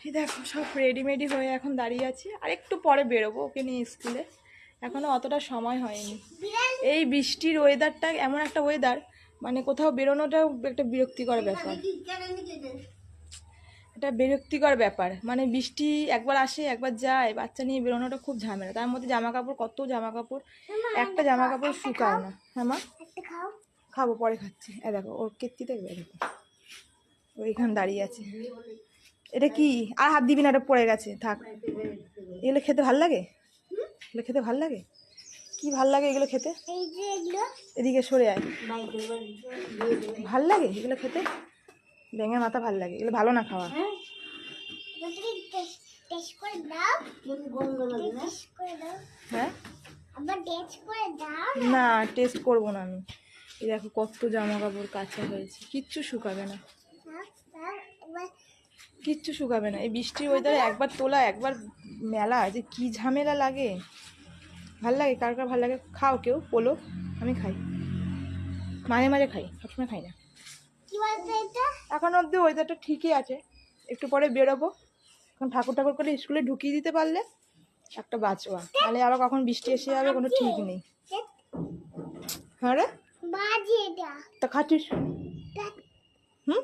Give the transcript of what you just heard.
এই দেখো সব রেডিমেডি হয়ে এখন দাঁড়িয়ে আছি, আর একটু পরে বেরোবো ওকে নিয়ে স্কুলে। এখনো অতটা সময় হয়নি। এই বৃষ্টির ওয়েদারটা এমন একটা ওয়েদার, মানে কোথাও বেরোনোটাও একটা বিরক্তিকর ব্যাপার। এটা বিরক্তিকর ব্যাপার, মানে বৃষ্টি একবার আসে একবার যায়, বাচ্চা নিয়ে বেরোনোটা খুব ঝামেলা। তার মধ্যে জামা কাপড়, কত জামা কাপড়, একটা জামা কাপড় শুকায় না। হ্যাঁ মা, খাবো, পরে খাচ্ছি। দেখো ওর কীর্তি দেখবে, দেখো ওইখানে দাঁড়িয়ে আছে। এটা কি? আর হাত দিবি না, এটা পড়ে গেছে, থাক। এগুলো খেতে ভাল লাগে? এগুলো খেতে ভাল লাগে? কি ভাল লাগে এগুলো খেতে? এদিকে সরে আয়। ভাল লাগে এগুলো খেতে? ব্যাঙের মাথা ভাল লাগে? এগুলো ভালো না খাওয়া। হ্যাঁ না, টেস্ট করবো না আমি। এই দেখো কত জামা কাপড় কাঁচা হয়েছে, কিচ্ছু শুকাবে না, কিচ্ছু শুকাবে না। এই বৃষ্টির ওয়েদারে একবার তোলা একবার মেলা, যে কি ঝামেলা লাগে। ভাল লাগে? কার কার ভাল লাগে? খাও কেউ বলো। আমি খাই, মাঝে মাঝে খাই, সবসময় খাই না। এখন অব্দি ওয়েদারটা ঠিকই আছে, একটু পরে বেরোবো। এখন ঠাকুর ঠাকুর করে স্কুলে ঢুকিয়ে দিতে পারলে একটা বাঁচোয়া, তাহলে আবার কখন বৃষ্টি এসে যাবে কোনো ঠিক নেই। হ্যাঁ রে, তা খাচ্ছিস? হুম।